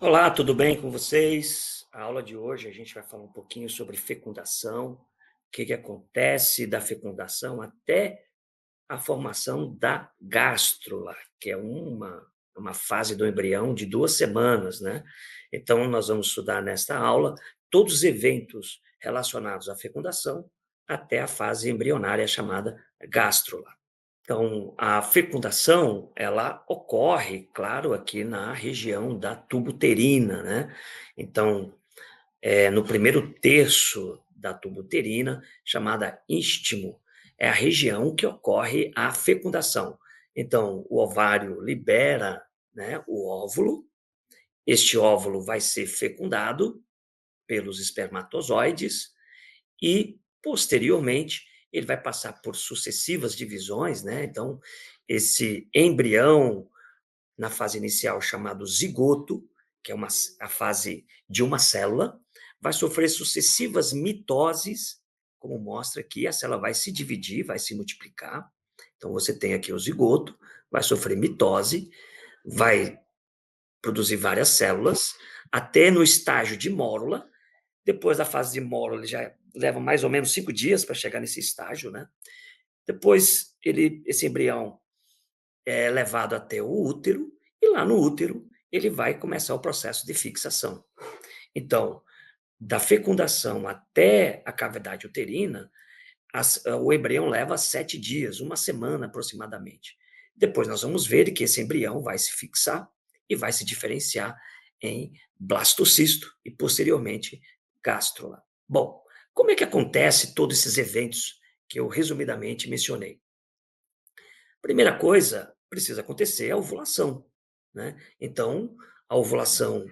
Olá, tudo bem com vocês? A aula de hoje a gente vai falar um pouquinho sobre fecundação, o que acontece da fecundação até a formação da gástrula, que é uma fase do embrião de 2 semanas, né? Então, nós vamos estudar nesta aula todos os eventos relacionados à fecundação até a fase embrionária chamada gástrula. Então, a fecundação, ela ocorre, claro, aqui na região da tuba uterina, né. Então, no primeiro terço da tuba uterina, chamada istmo, é a região que ocorre a fecundação. Então, o ovário libera, né, o óvulo, este óvulo vai ser fecundado pelos espermatozoides e, posteriormente, ele vai passar por sucessivas divisões, né? Então, esse embrião, na fase inicial chamado zigoto, que é a fase de uma célula, vai sofrer sucessivas mitoses, como mostra aqui, a célula vai se dividir, vai se multiplicar. Então, você tem aqui o zigoto, vai sofrer mitose, vai produzir várias células, até no estágio de mórula. Depois da fase de mórula, ele já leva mais ou menos 5 dias para chegar nesse estágio, né? Depois, esse embrião é levado até o útero, e lá no útero, ele vai começar o processo de fixação. Então, da fecundação até a cavidade uterina, o embrião leva 7 dias, uma semana aproximadamente. Depois nós vamos ver que esse embrião vai se fixar e vai se diferenciar em blastocisto e, posteriormente, gástrula. Bom, como é que acontece todos esses eventos que eu resumidamente mencionei? Primeira coisa, precisa acontecer a ovulação, né? Então, a ovulação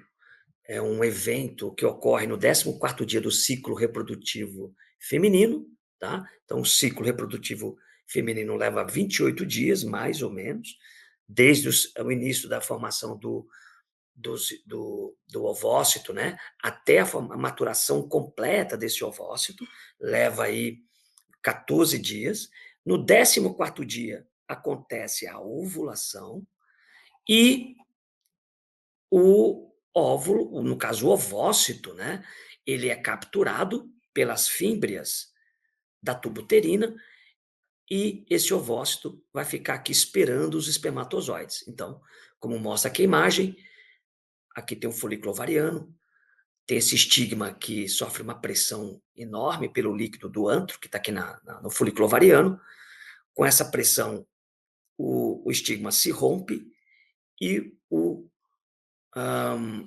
é um evento que ocorre no 14º dia do ciclo reprodutivo feminino, tá? Então, o ciclo reprodutivo feminino leva 28 dias, mais ou menos, desde o início da formação do ovócito, né? Até a maturação completa desse ovócito, leva aí 14 dias. No 14º dia, acontece a ovulação e o óvulo, no caso o ovócito, né, ele é capturado pelas fímbrias da tuba uterina e esse ovócito vai ficar aqui esperando os espermatozoides. Então, como mostra aqui a imagem, aqui tem o folículo ovariano, tem esse estigma que sofre uma pressão enorme pelo líquido do antro, que está aqui no folículo ovariano. Com essa pressão, o estigma se rompe e o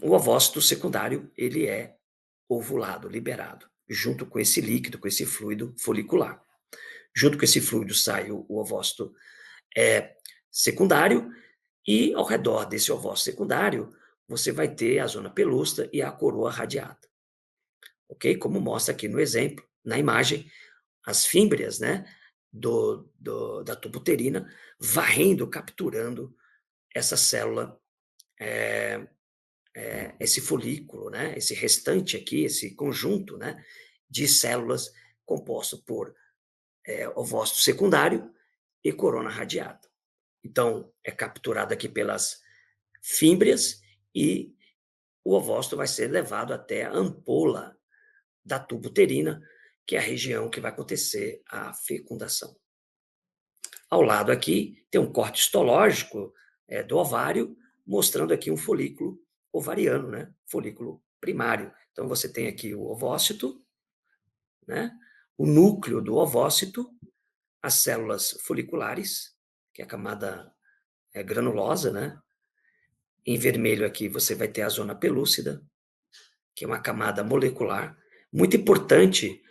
ovócito secundário ele é ovulado, liberado, junto com esse líquido, com esse fluido folicular. Junto com esse fluido sai o ovócito secundário e ao redor desse ovócito secundário você vai ter a zona pelúcida e a coroa radiata, ok? Como mostra aqui no exemplo, na imagem, as fímbrias, né, da tuba uterina varrendo, capturando essa célula, esse folículo, né, esse restante aqui, esse conjunto, né, de células composto por ovócito secundário e corona radiata. Então, é capturado aqui pelas fímbrias e o ovócito vai ser levado até a ampola da tuba uterina, que é a região que vai acontecer a fecundação. Ao lado aqui tem um corte histológico do ovário, mostrando aqui um folículo ovariano, né? Folículo primário. Então, você tem aqui o ovócito, né? O núcleo do ovócito, as células foliculares, que é a camada granulosa, né? Em vermelho aqui você vai ter a zona pelúcida, que é uma camada molecular. Muito importante,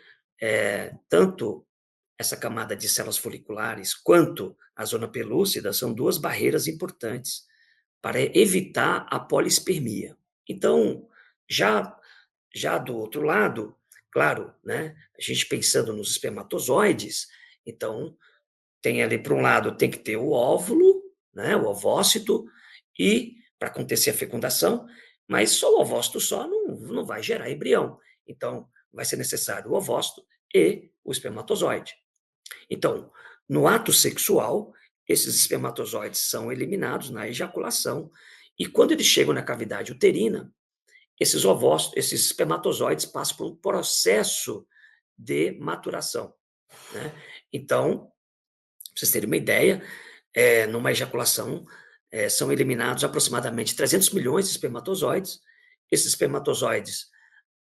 tanto essa camada de células foliculares quanto a zona pelúcida são duas barreiras importantes para evitar a polispermia. Então, já, já do outro lado, claro, né, a gente pensando nos espermatozoides, então tem ali, para um lado, tem que ter o óvulo, né, o ovócito, e para acontecer a fecundação, mas só o ovócito só não vai gerar embrião. Então, vai ser necessário o ovócito e o espermatozoide. Então, no ato sexual, esses espermatozoides são eliminados na ejaculação, e quando eles chegam na cavidade uterina, esses ovócitos, esses espermatozoides passam por um processo de maturação, né? Então, para vocês terem uma ideia, numa ejaculação, são eliminados aproximadamente 300 milhões de espermatozoides. Esses espermatozoides,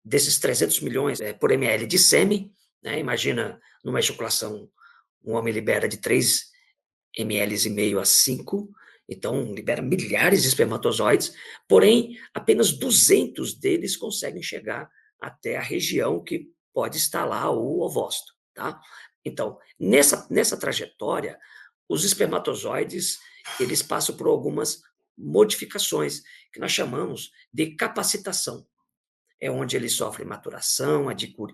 desses 300 milhões por ml de sêmen, né? Imagina, numa ejaculação, um homem libera de 3 ml e meio a 5, então libera milhares de espermatozoides, porém, apenas 200 deles conseguem chegar até a região que pode estar lá o ovócito, tá? Então, nessa trajetória, os espermatozoides, eles passam por algumas modificações que nós chamamos de capacitação. É onde ele sofre maturação,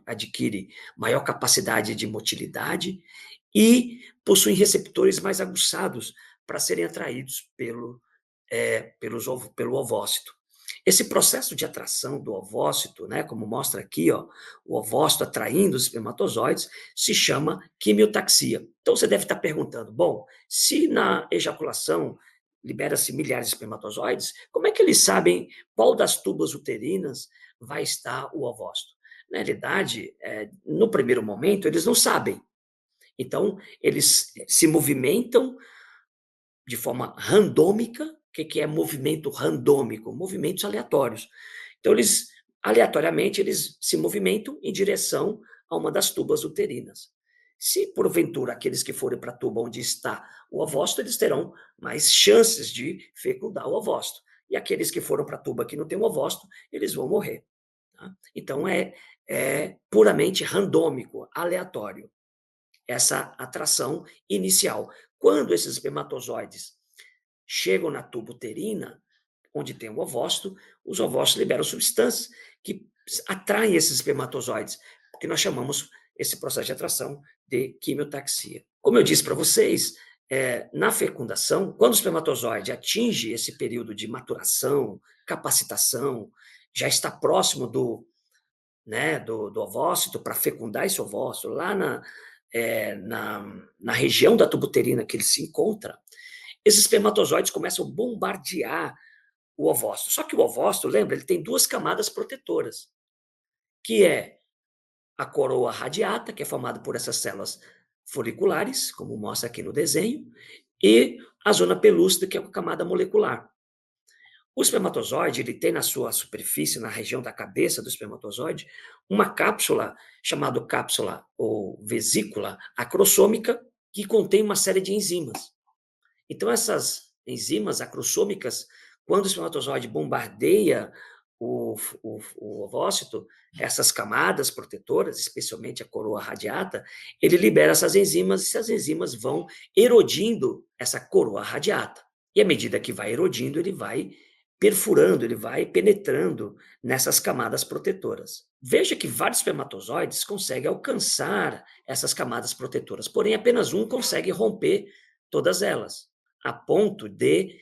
adquire maior capacidade de motilidade e possui receptores mais aguçados para serem atraídos pelo ovócito. Esse processo de atração do ovócito, né, como mostra aqui, ó, o ovócito atraindo os espermatozoides, se chama quimiotaxia. Então você deve estar perguntando, bom, se na ejaculação libera-se milhares de espermatozoides, como é que eles sabem qual das tubas uterinas vai estar o ovócito? Na realidade, no primeiro momento, eles não sabem. Então, eles se movimentam de forma randômica. O que é movimento randômico? Movimentos aleatórios. Então, aleatoriamente, eles se movimentam em direção a uma das tubas uterinas. Se, porventura, aqueles que forem para a tuba onde está o ovócito, eles terão mais chances de fecundar o ovócito. E aqueles que foram para a tuba que não tem o ovócito, eles vão morrer. Tá? Então, é puramente randômico, aleatório, essa atração inicial. Quando esses espermatozoides chegam na tuba uterina, onde tem o ovócito, os ovócitos liberam substâncias que atraem esses espermatozoides, que nós chamamos esse processo de atração de quimiotaxia. Como eu disse para vocês, na fecundação, quando o espermatozoide atinge esse período de maturação, capacitação, já está próximo do ovócito para fecundar esse ovócito, lá na região da tuba uterina que ele se encontra, esses espermatozoides começam a bombardear o ovócito. Só que o ovócito, lembra, ele tem duas camadas protetoras, que é a coroa radiata, que é formada por essas células foliculares, como mostra aqui no desenho, e a zona pelúcida, que é a camada molecular. O espermatozoide, ele tem na sua superfície, na região da cabeça do espermatozoide, uma cápsula chamada cápsula ou vesícula acrossômica, que contém uma série de enzimas. Então, essas enzimas acrossômicas, quando o espermatozoide bombardeia o ovócito, essas camadas protetoras, especialmente a coroa radiata, ele libera essas enzimas e essas enzimas vão erodindo essa coroa radiata. E à medida que vai erodindo, ele vai perfurando, ele vai penetrando nessas camadas protetoras. Veja que vários espermatozoides conseguem alcançar essas camadas protetoras, porém apenas um consegue romper todas elas, a ponto de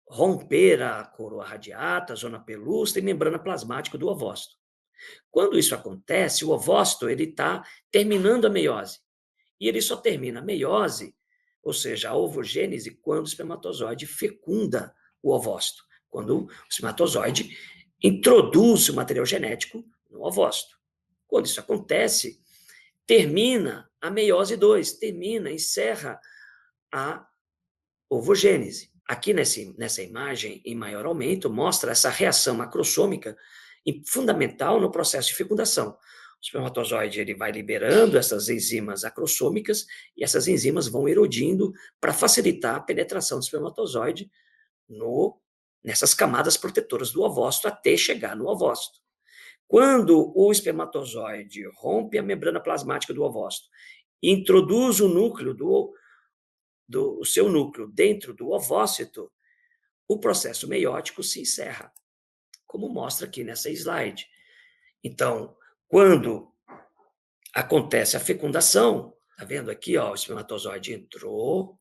romper a coroa radiata, a zona pelúcida e membrana plasmática do ovócito. Quando isso acontece, o ovócito está terminando a meiose. E ele só termina a meiose, ou seja, a ovogênese, quando o espermatozoide fecunda o ovócito, quando o espermatozoide introduz o material genético no ovócito. Quando isso acontece, termina a meiose 2, encerra a ovogênese. Aqui nessa imagem, em maior aumento, mostra essa reação macrossômica fundamental no processo de fecundação. O espermatozoide ele vai liberando essas enzimas acrossômicas e essas enzimas vão erodindo para facilitar a penetração do espermatozoide nessas camadas protetoras do ovócito até chegar no ovócito. Quando o espermatozoide rompe a membrana plasmática do ovócito e introduz o núcleo o seu núcleo dentro do ovócito, o processo meiótico se encerra, como mostra aqui nessa slide. Então, quando acontece a fecundação, tá vendo aqui, ó, o espermatozoide entrou,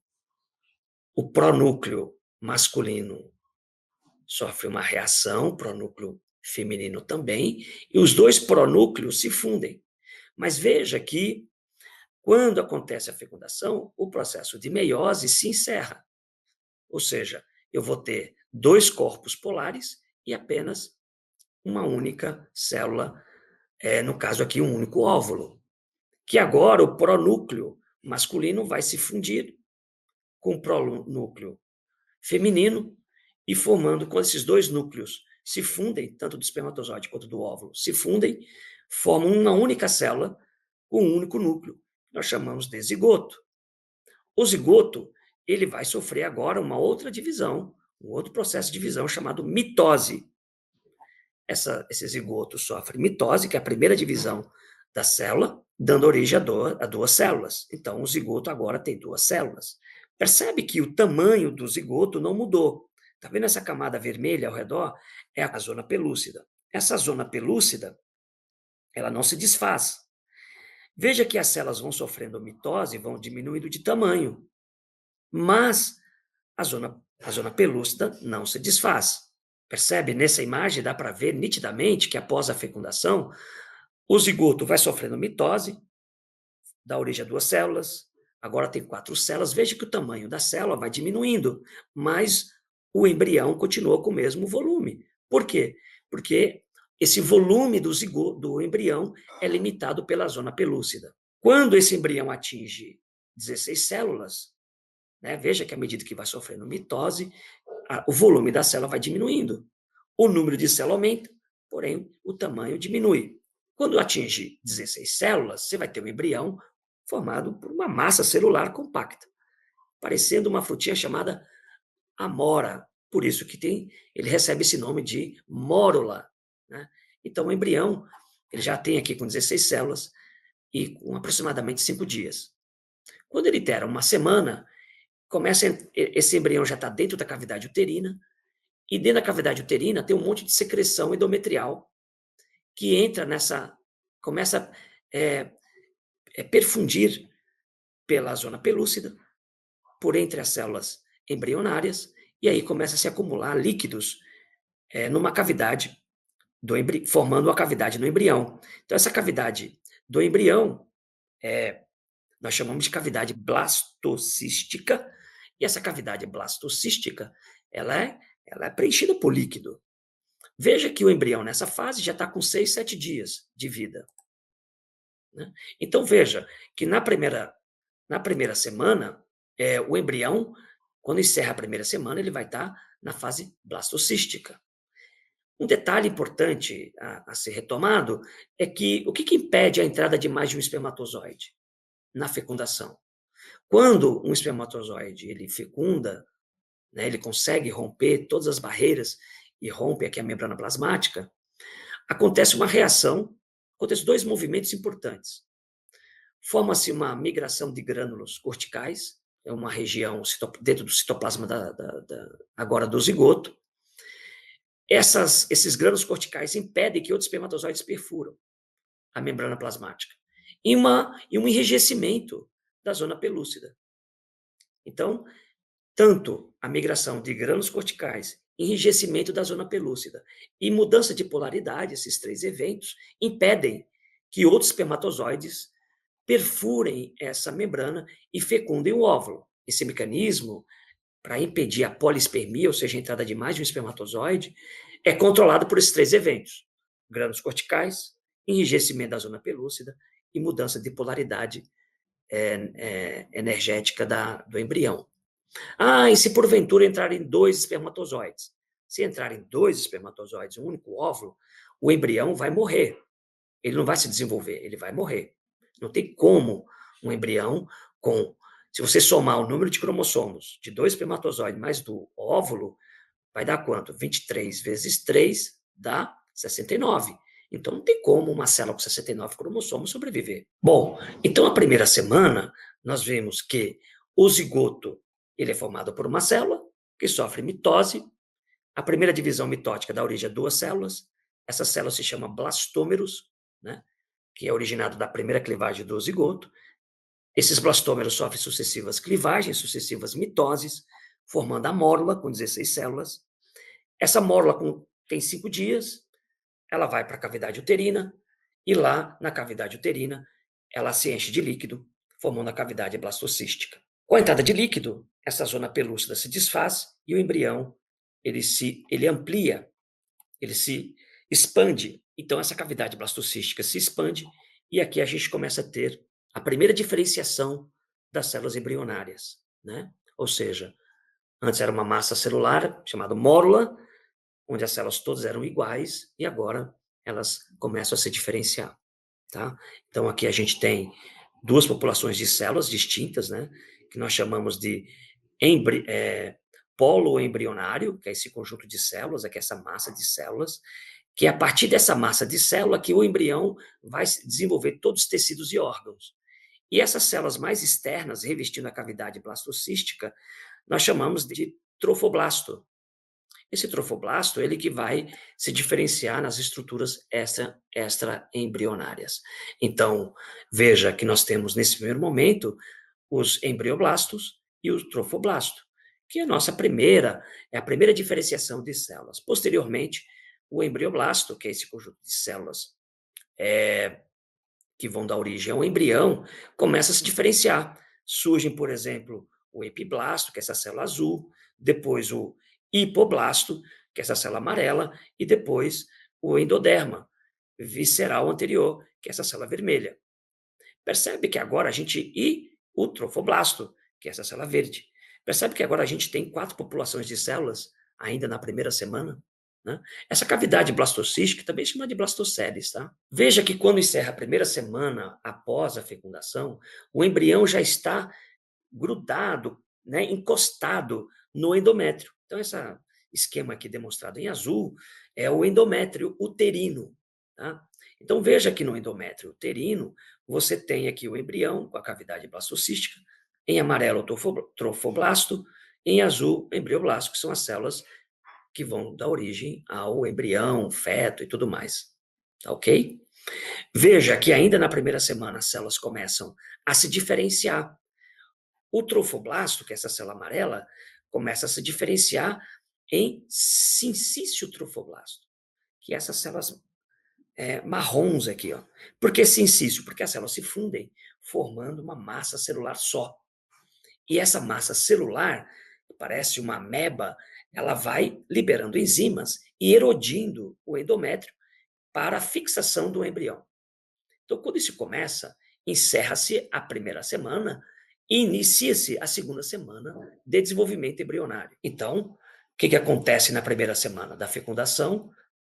o pronúcleo masculino sofre uma reação, o pronúcleo feminino também, e os dois pronúcleos se fundem. Mas veja que, quando acontece a fecundação, o processo de meiose se encerra. Ou seja, eu vou ter dois corpos polares e apenas uma única célula, no caso aqui, um único óvulo, que agora o pronúcleo masculino vai se fundir com o pronúcleo feminino e formando, quando esses dois núcleos se fundem, tanto do espermatozoide quanto do óvulo, se fundem, formam uma única célula com um único núcleo, que nós chamamos de zigoto. O zigoto, ele vai sofrer agora uma outra divisão, um outro processo de divisão chamado mitose. Esse zigoto sofre mitose, que é a primeira divisão da célula, dando origem a duas células. Então, o zigoto agora tem duas células. Percebe que o tamanho do zigoto não mudou. Está vendo essa camada vermelha ao redor? É a zona pelúcida. Essa zona pelúcida, ela não se desfaz. Veja que as células vão sofrendo mitose, vão diminuindo de tamanho, mas a zona pelúcida não se desfaz. Percebe? Nessa imagem dá para ver nitidamente que após a fecundação, o zigoto vai sofrendo mitose, dá origem a duas células, agora tem 4 células. Veja que o tamanho da célula vai diminuindo, mas o embrião continua com o mesmo volume. Por quê? Porque esse volume do embrião é limitado pela zona pelúcida. Quando esse embrião atinge 16 células, né, veja que à medida que vai sofrendo mitose, o volume da célula vai diminuindo. O número de células aumenta, porém o tamanho diminui. Quando atinge 16 células, você vai ter um embrião formado por uma massa celular compacta, parecendo uma frutinha chamada amora. Por isso que ele recebe esse nome de mórula. Né? Então, o embrião ele já tem aqui com 16 células e com aproximadamente 5 dias. Quando ele der uma semana, esse embrião já está dentro da cavidade uterina, e dentro da cavidade uterina tem um monte de secreção endometrial que entra começa a perfundir pela zona pelúcida, por entre as células embrionárias, e aí começa a se acumular líquidos numa cavidade formando uma cavidade no embrião. Então, essa cavidade do embrião nós chamamos de cavidade blastocística, e essa cavidade blastocística ela é preenchida por líquido. Veja que o embrião nessa fase já está com 6, 7 dias de vida. Né? Então veja que na primeira semana, o embrião, quando encerra a primeira semana, ele vai estar na fase blastocística. Um detalhe importante a ser retomado é que o que impede a entrada de mais de um espermatozoide na fecundação? Quando um espermatozoide ele fecunda, né, ele consegue romper todas as barreiras e rompe aqui a membrana plasmática, acontece uma reação, acontecem 2 movimentos importantes. Forma-se uma migração de grânulos corticais, é uma região dentro do citoplasma agora do zigoto. Esses grânulos corticais impedem que outros espermatozoides perfuram a membrana plasmática. E um enrijecimento da zona pelúcida. Então, tanto a migração de grânulos corticais, enrijecimento da zona pelúcida e mudança de polaridade, esses 3 eventos, impedem que outros espermatozoides perfurem essa membrana e fecundem o óvulo. Esse mecanismo, para impedir a polispermia, ou seja, a entrada de mais de um espermatozoide, é controlado por esses 3 eventos: grânulos corticais, enrijecimento da zona pelúcida e mudança de polaridade energética do embrião. E se porventura entrarem 2 espermatozoides? Se entrarem 2 espermatozoides, um único óvulo, o embrião vai morrer. Ele não vai se desenvolver, ele vai morrer. Não tem como um embrião se você somar o número de cromossomos de 2 espermatozoides mais do óvulo, vai dar quanto? 23 vezes 3 dá 69. Então não tem como uma célula com 69 cromossomos sobreviver. Bom, então a primeira semana nós vemos que o zigoto ele é formado por uma célula que sofre mitose. A primeira divisão mitótica dá origem a 2 células. Essa célula se chama blastômeros, né, que é originado da primeira clivagem do zigoto. Esses blastômeros sofrem sucessivas clivagens, sucessivas mitoses, formando a mórula com 16 células. Essa mórula tem 5 dias, ela vai para a cavidade uterina, e lá na cavidade uterina ela se enche de líquido, formando a cavidade blastocística. Com a entrada de líquido, essa zona pelúcida se desfaz e o embrião ele amplia, ele se expande. Então, essa cavidade blastocística se expande e aqui a gente começa a ter a primeira diferenciação das células embrionárias, né? Ou seja, antes era uma massa celular chamada mórula, onde as células todas eram iguais e agora elas começam a se diferenciar, tá? Então, aqui a gente tem duas populações de células distintas, né? Que nós chamamos de polo embrionário, que é esse conjunto de células, é que é essa massa de células, que é a partir dessa massa de célula que o embrião vai desenvolver todos os tecidos e órgãos. E essas células mais externas, revestindo a cavidade blastocística, nós chamamos de trofoblasto. Esse trofoblasto, ele que vai se diferenciar nas estruturas extraembrionárias. Então, veja que nós temos, nesse primeiro momento, os embrioblastos e o trofoblasto, que é a primeira diferenciação de células. Posteriormente, o embrioblasto, que é esse conjunto de células que vão dar origem ao embrião, começa a se diferenciar. Surgem, por exemplo, o epiblasto, que é essa célula azul, depois o hipoblasto, que é essa célula amarela, e depois o endoderma visceral anterior, que é essa célula vermelha. Percebe que agora a gente. E o trofoblasto, que é essa célula verde. Percebe que agora a gente tem 4 populações de células ainda na primeira semana? Né? Essa cavidade blastocística também é chamada de blastoceles. Tá? Veja que quando encerra a primeira semana após a fecundação, o embrião já está grudado, né, encostado no endométrio. Então, esse esquema aqui demonstrado em azul é o endométrio uterino. Tá? Então, veja que no endométrio uterino, você tem aqui o embrião com a cavidade blastocística, em amarelo o trofoblasto, em azul o embrioblasto, que são as células que vão dar origem ao embrião, feto e tudo mais. Tá ok? Veja que ainda na primeira semana as células começam a se diferenciar. O trofoblasto, que é essa célula amarela, começa a se diferenciar em sincício trofoblasto, que é essas células marrons aqui. Ó. Por que sincício? Porque as células se fundem, formando uma massa celular só. E essa massa celular, que parece uma ameba, ela vai liberando enzimas e erodindo o endométrio para a fixação do embrião. Então, quando isso começa, encerra-se a primeira semana e inicia-se a segunda semana de desenvolvimento embrionário. Então, o que acontece na primeira semana da fecundação?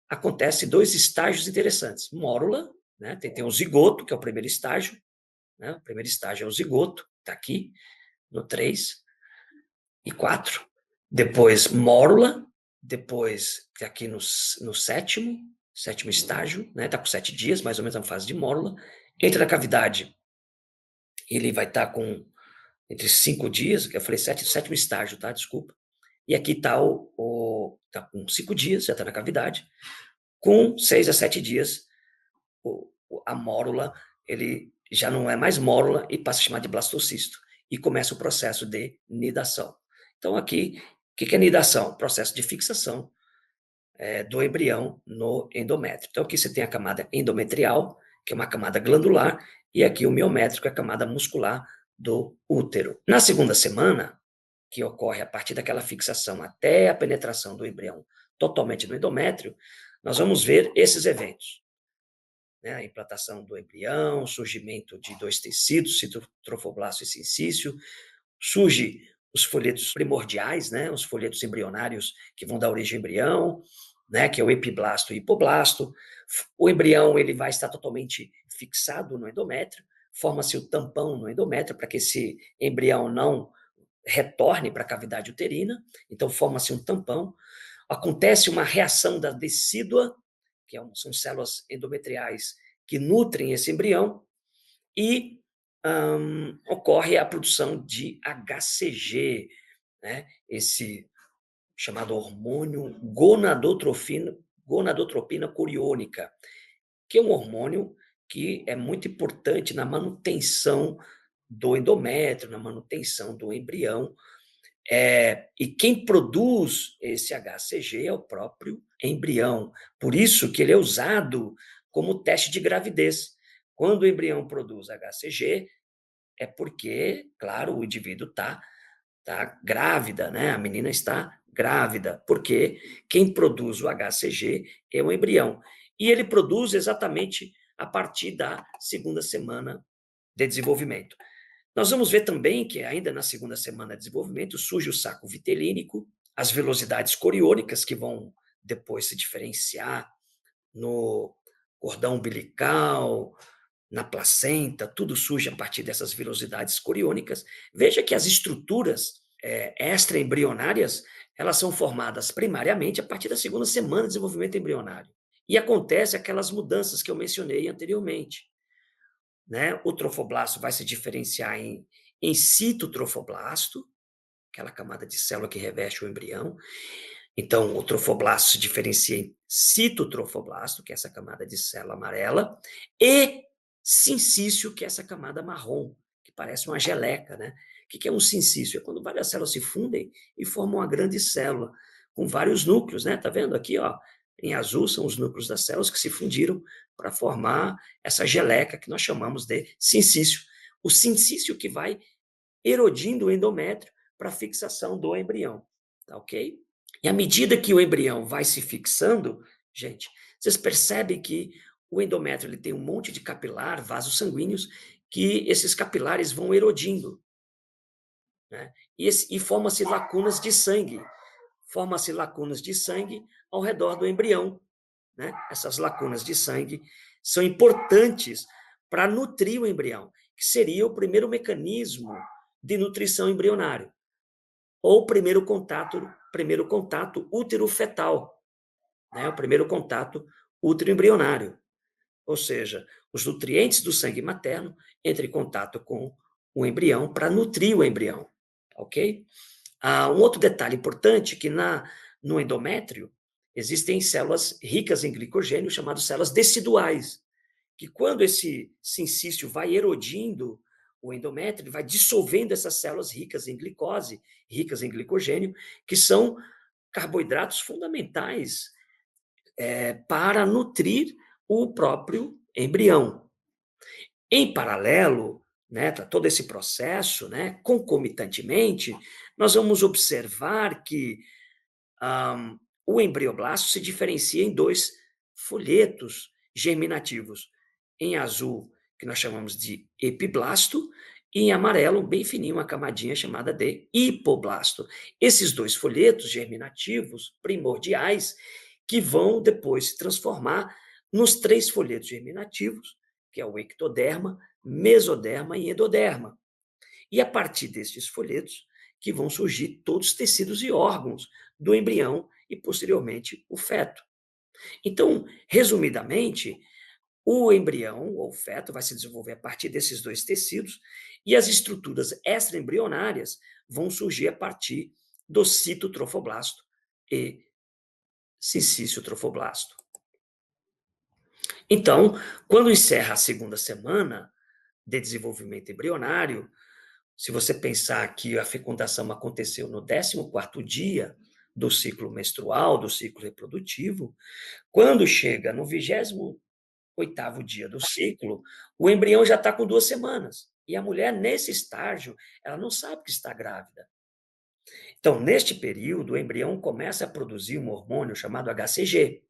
Acontece 2 estágios interessantes. Mórula, né? Tem o zigoto, que é o primeiro estágio. Né? O primeiro estágio é o zigoto, está aqui, no 3 e 4. Depois, mórula, depois, aqui no sétimo estágio, né? Está com 7 dias, mais ou menos na fase de mórula. Entra na cavidade, ele vai estar com entre 5 dias, que eu falei sétimo estágio, tá? Desculpa. E aqui está tá com 5 dias, já está na cavidade. Com 6 a 7 dias, a mórula, ele já não é mais mórula e passa a chamar de blastocisto. E começa o processo de nidação. Então, aqui, o que é nidação? Processo de fixação do embrião no endométrio. Então, aqui você tem a camada endometrial, que é uma camada glandular, e aqui o miométrico é a camada muscular do útero. Na segunda semana, que ocorre a partir daquela fixação até a penetração do embrião totalmente no endométrio, nós vamos ver esses eventos. Né? A implantação do embrião, surgimento de 2 tecidos, trofoblasta e sincício, surge os folhetos primordiais, né? Os folhetos embrionários que vão dar origem ao embrião, né? Que é o epiblasto e hipoblasto. O embrião ele vai estar totalmente fixado no endométrio, forma-se o tampão no endométrio para que esse embrião não retorne para a cavidade uterina, então forma-se um tampão. Acontece uma reação da decídua, que são células endometriais que nutrem esse embrião, e ocorre a produção de HCG, né? Esse chamado hormônio gonadotropina coriônica, que é um hormônio que é muito importante na manutenção do endométrio, na manutenção do embrião. E quem produz esse HCG é o próprio embrião. Por isso que ele é usado como teste de gravidez. Quando o embrião produz HCG, é porque, claro, o indivíduo está grávida, né? A menina está grávida, porque quem produz o HCG é o embrião. E ele produz exatamente a partir da segunda semana de desenvolvimento. Nós vamos ver também que ainda na segunda semana de desenvolvimento surge o saco vitelínico, as velocidades coriônicas que vão depois se diferenciar no cordão umbilical, na placenta, tudo surge a partir dessas velocidades coriônicas. Veja que as estruturas extraembrionárias, elas são formadas primariamente a partir da segunda semana de desenvolvimento embrionário. E acontece aquelas mudanças que eu mencionei anteriormente. Né? O trofoblasto vai se diferenciar em citotrofoblasto, aquela camada de célula que reveste o embrião. Então, o trofoblasto se diferencia em citotrofoblasto, que é essa camada de célula amarela, e sincício, que é essa camada marrom, que parece uma geleca, né? O que é um sincício? É quando várias células se fundem e formam uma grande célula, com vários núcleos, né? Tá vendo aqui, ó? Em azul são os núcleos das células que se fundiram para formar essa geleca que nós chamamos de sincício. O sincício que vai erodindo o endométrio para a fixação do embrião, tá ok? E à medida que o embrião vai se fixando, gente, vocês percebem que o endométrio ele tem um monte de capilar, vasos sanguíneos, que esses capilares vão erodindo, né? E forma-se lacunas de sangue. Forma-se lacunas de sangue ao redor do embrião, né? Essas lacunas de sangue são importantes para nutrir o embrião, que seria o primeiro mecanismo de nutrição embrionário, ou primeiro contato útero-fetal, né? O primeiro contato útero-embrionário, ou seja, os nutrientes do sangue materno entram em contato com o embrião para nutrir o embrião, ok? Um outro detalhe importante que no endométrio existem células ricas em glicogênio chamadas células deciduais, que quando esse sincício vai erodindo o endométrio, ele vai dissolvendo essas células ricas em glicose, ricas em glicogênio, que são carboidratos fundamentais para nutrir o próprio embrião. Em paralelo, né, tá todo esse processo, né, concomitantemente, nós vamos observar que o embrioblasto se diferencia em dois folhetos germinativos. Em azul, que nós chamamos de epiblasto, e em amarelo, bem fininho, uma camadinha chamada de hipoblasto. Esses dois folhetos germinativos primordiais que vão depois se transformar nos três folhetos germinativos, que é o ectoderma, mesoderma e endoderma. E a partir destes folhetos que vão surgir todos os tecidos e órgãos do embrião e, posteriormente, o feto. Então, resumidamente, o embrião ou o feto vai se desenvolver a partir desses dois tecidos e as estruturas extraembrionárias vão surgir a partir do citotrofoblasto e cincício-trofoblasto. Então, quando encerra a segunda semana de desenvolvimento embrionário, se você pensar que a fecundação aconteceu no 14º dia do ciclo menstrual, do ciclo reprodutivo, quando chega no 28º dia do ciclo, o embrião já está com 2 semanas. E a mulher, nesse estágio, ela não sabe que está grávida. Então, neste período, o embrião começa a produzir um hormônio chamado HCG.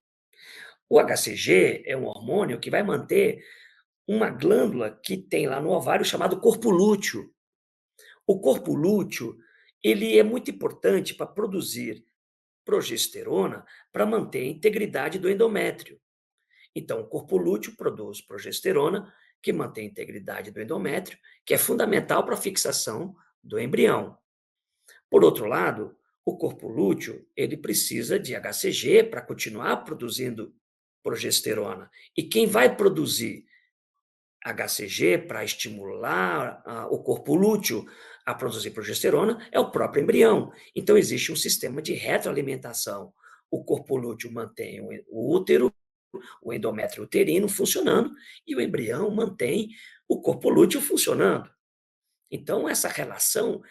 O HCG é um hormônio que vai manter uma glândula que tem lá no ovário chamado corpo lúteo. O corpo lúteo, ele é muito importante para produzir progesterona para manter a integridade do endométrio. Então, o corpo lúteo produz progesterona, que mantém a integridade do endométrio, que é fundamental para a fixação do embrião. Por outro lado, o corpo lúteo, ele precisa de HCG para continuar produzindo progesterona. E quem vai produzir HCG para estimular o corpo lúteo a produzir progesterona é o próprio embrião. Então, existe um sistema de retroalimentação. O corpo lúteo mantém o útero, o endométrio uterino funcionando e o embrião mantém o corpo lúteo funcionando. Então, essa relação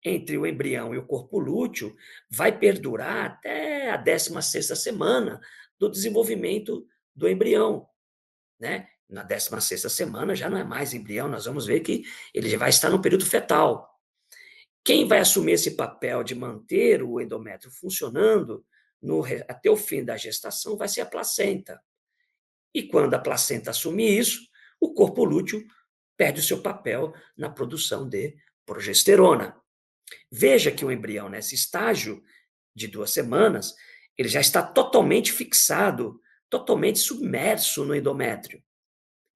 entre o embrião e o corpo lúteo vai perdurar até a 16ª semana do desenvolvimento do embrião, né? Na 16ª semana já não é mais embrião, nós vamos ver que ele já vai estar no período fetal. Quem vai assumir esse papel de manter o endométrio funcionando até o fim da gestação vai ser a placenta. E quando a placenta assumir isso, o corpo lúteo perde o seu papel na produção de progesterona. Veja que o embrião, nesse estágio de 2 semanas, ele já está totalmente fixado, totalmente submerso no endométrio.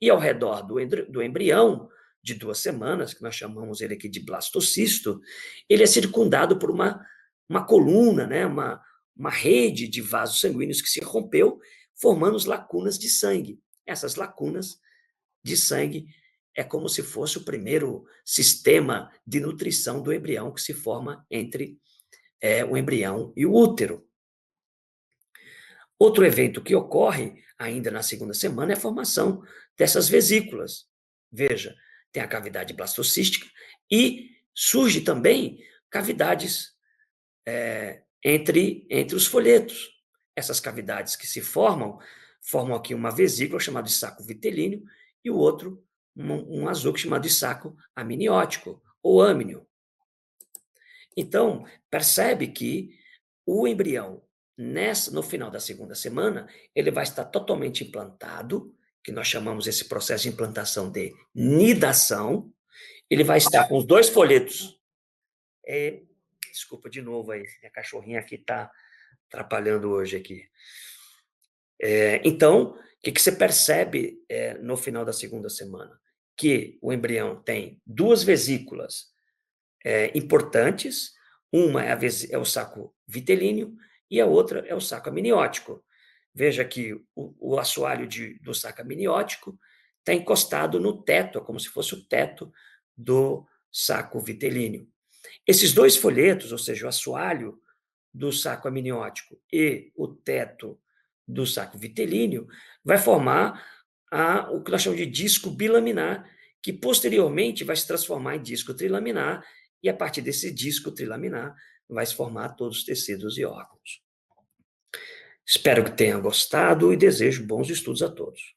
E ao redor do embrião, de 2 semanas, que nós chamamos ele aqui de blastocisto, ele é circundado por uma coluna, né? uma rede de vasos sanguíneos que se rompeu, formando as lacunas de sangue. Essas lacunas de sangue é como se fosse o primeiro sistema de nutrição do embrião que se forma entre o embrião e o útero. Outro evento que ocorre ainda na 2ª semana é a formação dessas vesículas. Veja, tem a cavidade blastocística e surge também cavidades entre os folhetos. Essas cavidades que se formam aqui uma vesícula chamada de saco vitelíneo e o outro um azúcar chamado de saco amniótico ou âmnio. Então, percebe que o embrião, no final da 2ª semana, ele vai estar totalmente implantado, que nós chamamos esse processo de implantação de nidação. Ele vai estar com os 2 folhetos. Desculpa de novo aí, minha cachorrinha aqui está atrapalhando hoje aqui. Então, o que você percebe no final da 2ª semana? Que o embrião tem 2 vesículas importantes, uma é o saco vitelíneo e a outra é o saco amniótico. Veja que o assoalho do saco amniótico está encostado no teto, como se fosse o teto do saco vitelíneo. Esses 2 folhetos, ou seja, o assoalho do saco amniótico e o teto do saco vitelíneo, vai formar o que nós chamamos de disco bilaminar, que posteriormente vai se transformar em disco trilaminar, e a partir desse disco trilaminar vai se formar todos os tecidos e órgãos. Espero que tenham gostado e desejo bons estudos a todos.